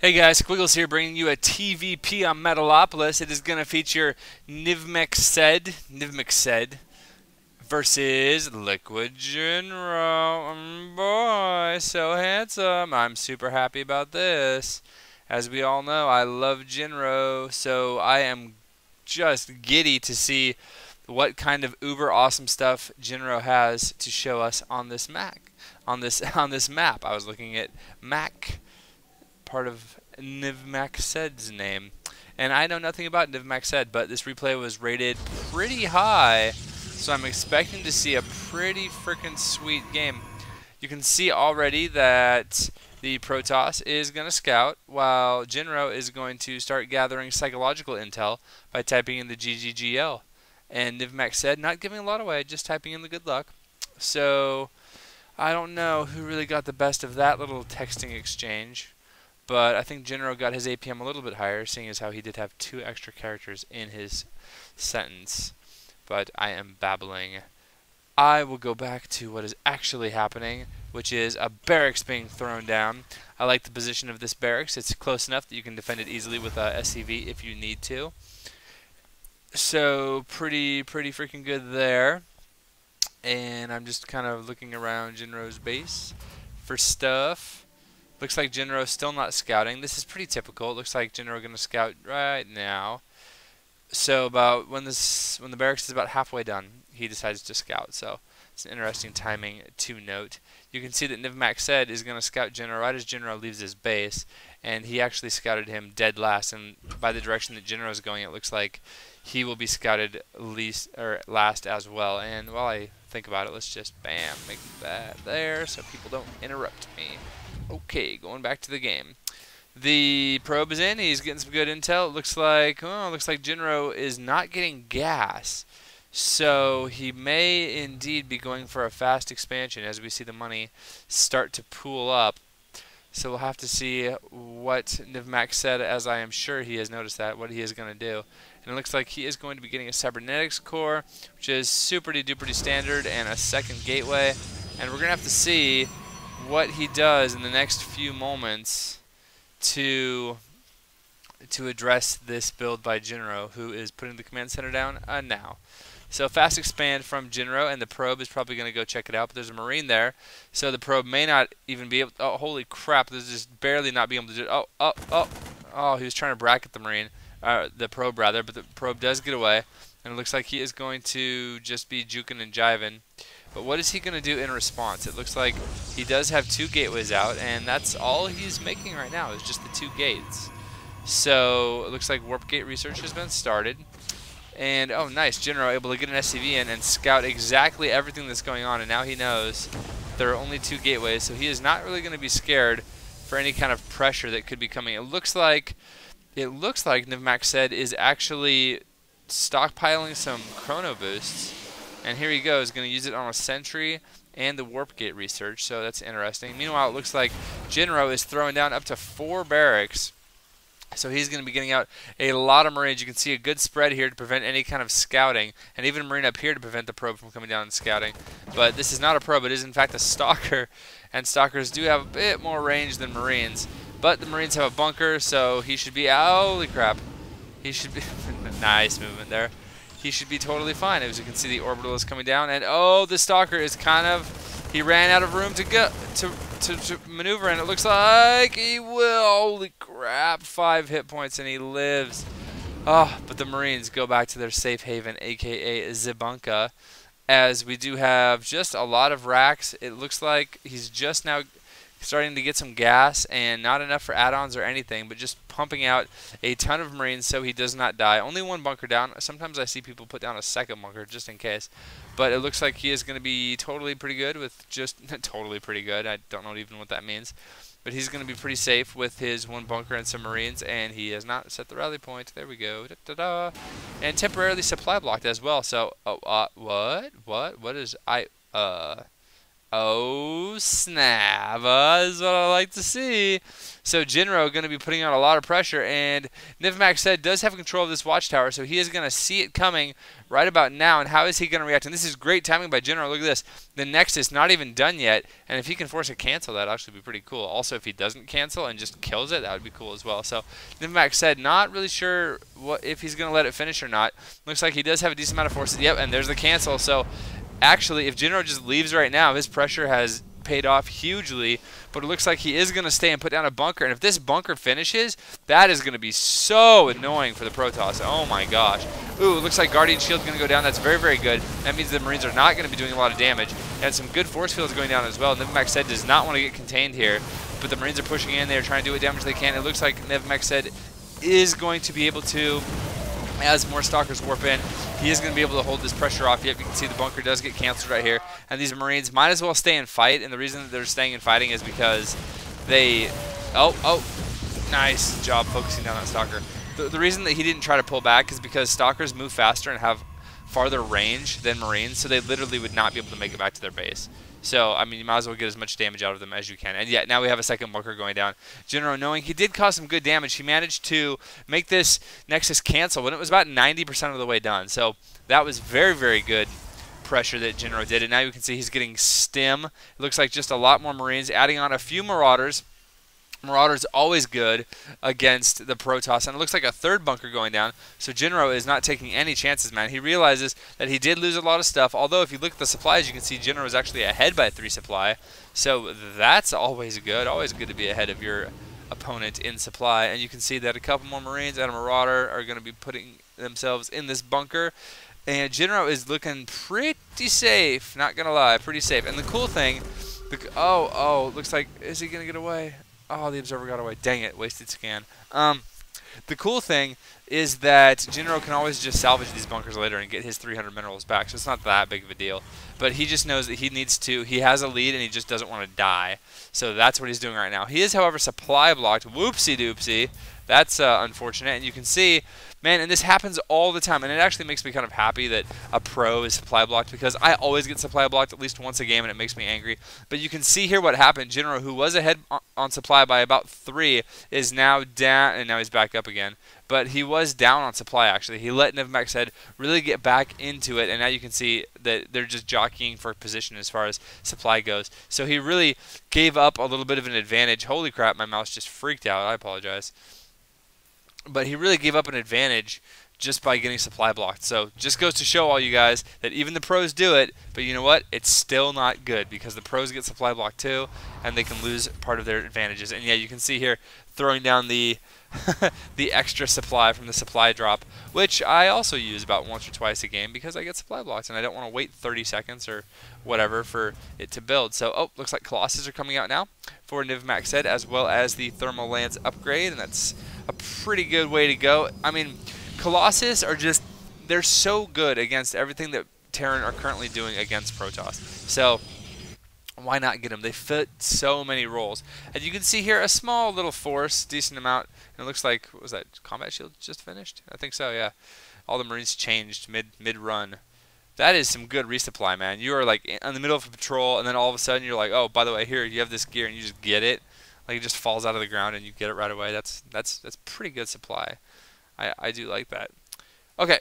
Hey guys, Squiggles here bringing you a TVP on Metalopolis. It is going to feature NvMacSed versus LiquidJinro. Boy, so handsome. I'm super happy about this. As we all know, I love Jinro, so I am just giddy to see what kind of uber awesome stuff Jinro has to show us on this on this map. I was looking at Mac, part of NvMacSed's name. And I know nothing about NvMacSed, but this replay was rated pretty high, so I'm expecting to see a pretty freaking sweet game. You can see already that the Protoss is going to scout, while Jinro is going to start gathering psychological intel by typing in the GGGL. And NvMacSed not giving a lot away, just typing in the good luck. So I don't know who really got the best of that little texting exchange. But I think Jinro got his APM a little bit higher, seeing as how he did have 2 extra characters in his sentence. But I am babbling. I will go back to what is actually happening, which is a barracks being thrown down. I like the position of this barracks. It's close enough that you can defend it easily with a SCV if you need to. So pretty freaking good there. And I'm just kind of looking around Jinro's base for stuff. Looks like Jinro's still not scouting. This is pretty typical. It looks like Jinro going to scout right now. So about when the barracks is about halfway done, he decides to scout. So it's an interesting timing to note. You can see that NvMacSed is going to scout Jinro right as Jinro leaves his base, and he actually scouted him dead last. And by the direction that Jinro is going, it looks like he will be scouted last as well. And while I think about it, let's just bam, make that there so people don't interrupt me. Okay, going back to the game. The probe is in. He's getting some good intel. It looks like Jinro is not getting gas, so he may indeed be going for a fast expansion as we see the money start to pool up. So we'll have to see what NvMacSed, as I am sure he has noticed that, what he is going to do. And it looks like he is going to be getting a cybernetics core, which is super duper standard, and a second gateway. And we're going to have to see what he does in the next few moments to address this build by Jinro, who is putting the command center down now. So fast expand from Jinro, and the probe is probably going to go check it out, but there's a Marine there, so the probe may not even be able to, oh, holy crap, there's just barely not being able to do it. Oh, he was trying to bracket the Marine, the probe rather, but the probe does get away, and it looks like he is going to just be juking and jiving. But what is he going to do in response? It looks like he does have 2 gateways out, and that's all he's making right now is just the 2 gates. So it looks like warp gate research has been started. And oh nice, Jinro able to get an SCV in and scout exactly everything that's going on, and now he knows there are only 2 gateways, so he is not really going to be scared for any kind of pressure that could be coming. It looks like NvMacSed is actually stockpiling some chrono boosts. And here he goes, going to use it on a sentry and the warp gate research, so that's interesting. Meanwhile, it looks like Jinro is throwing down up to 4 barracks, so he's going to be getting out a lot of Marines. You can see a good spread here to prevent any kind of scouting, and even a Marine up here to prevent the probe from coming down and scouting. But this is not a probe, it is in fact a Stalker, and Stalkers do have a bit more range than Marines. But the Marines have a bunker, so he should be, holy crap, he should be, nice movement there. He should be totally fine. As you can see, the orbital is coming down, and oh, the Stalker is kind of, he ran out of room to go to maneuver, and it looks like he will. Holy crap, 5 hit points, and he lives. Oh, but the Marines go back to their safe haven, aka Zibunka, as we do have just a lot of racks. It looks like he's just now starting to get some gas, and not enough for add-ons or anything, but just pumping out a ton of Marines so he does not die. Only 1 bunker down. Sometimes I see people put down a second bunker just in case. But it looks like he is going to be totally pretty good with just totally pretty good. I don't know even what that means. But he's going to be pretty safe with his 1 bunker and some Marines, and he has not set the rally point. There we go. Da-da-da. And temporarily supply blocked as well. So, what is Oh snap, this is what I like to see. So Jinro going to be putting on a lot of pressure, and NvMacSed does have control of this watchtower, so he is going to see it coming right about now. And how is he going to react? And this is great timing by Jinro. Look at this. The Nexus not even done yet, and if he can force a cancel, that'd actually be pretty cool. Also, if he doesn't cancel and just kills it, that would be cool as well. So NvMacSed not really sure if he's going to let it finish or not. Looks like he does have a decent amount of forces. Yep, and there's the cancel. So actually, if Jinro just leaves right now, his pressure has paid off hugely, but it looks like he is going to stay and put down a bunker, and if this bunker finishes, that is going to be so annoying for the Protoss. Oh my gosh. Ooh, it looks like Guardian Shield's going to go down. That's very, very good. That means the Marines are not going to be doing a lot of damage, and some good force fields going down as well. NvMacSed does not want to get contained here, but the Marines are pushing in. They're trying to do what damage they can. It looks like NvMacSed is going to be able to, as more Stalkers warp in, he is going to be able to hold this pressure off. Yep, you can see the bunker does get canceled right here. And these Marines might as well stay and fight. And the reason that they're staying and fighting is because they... Oh, nice job focusing down that Stalker. The reason that he didn't try to pull back is because Stalkers move faster and have farther range than Marines, so they literally would not be able to make it back to their base. So, I mean, you might as well get as much damage out of them as you can. And yet, now we have a second bunker going down. Jinro, knowing he did cause some good damage, he managed to make this Nexus cancel when it was about 90% of the way done. So, that was very, very good pressure that Jinro did. And now you can see he's getting stim. It looks like just a lot more Marines, adding on a few Marauders. Marauder's always good against the Protoss, and it looks like a third bunker going down, so Jinro is not taking any chances, man. He realizes that he did lose a lot of stuff, although if you look at the supplies, you can see Jinro is actually ahead by 3 supply, so that's always good to be ahead of your opponent in supply. And you can see that a couple more Marines and a Marauder are going to be putting themselves in this bunker, and Jinro is looking pretty safe, not going to lie, pretty safe. And the cool thing, looks like, is he going to get away? Oh, the Observer got away. Dang it, wasted scan. The cool thing is that Jinro can always just salvage these bunkers later and get his 300 minerals back, so it's not that big of a deal. But he just knows that he needs to, he has a lead and he just doesn't want to die. So that's what he's doing right now. He is, however, supply blocked. Whoopsie doopsie. That's unfortunate. And you can see, man, and this happens all the time, and it actually makes me kind of happy that a pro is supply blocked, because I always get supply blocked at least once a game, and it makes me angry. But you can see here what happened. Jinro, who was ahead on supply by about 3, is now down, and now he's back up again. But he was down on supply, actually. He let NvMacSed really get back into it, and now you can see that they're just jockeying for position as far as supply goes. So he really gave up a little bit of an advantage. Holy crap, my mouse just freaked out. I apologize. But he really gave up an advantage just by getting supply blocked. So just goes to show all you guys that even the pros do it, but you know what? It's still not good, because the pros get supply blocked too, and they can lose part of their advantages. And yeah, you can see here throwing down the the extra supply from the supply drop, which I also use about once or twice a game because I get supply blocked and I don't want to wait 30 seconds or whatever for it to build. So, looks like Colossus are coming out now for NvMacSed, as well as the Thermal Lance upgrade, and that's a pretty good way to go. I mean, Colossus are just, they're so good against everything that Terran are currently doing against Protoss. So why not get them? They fit so many roles. And you can see here a small little force, decent amount. And it looks like, what was that, combat shield just finished? I think so, yeah. All the Marines changed mid-run. That is some good resupply, man. You are like in the middle of a patrol, and then all of a sudden you're like, oh, by the way, here, you have this gear, and you just get it. Like, it just falls out of the ground and you get it right away. That's pretty good supply. I do like that. Okay,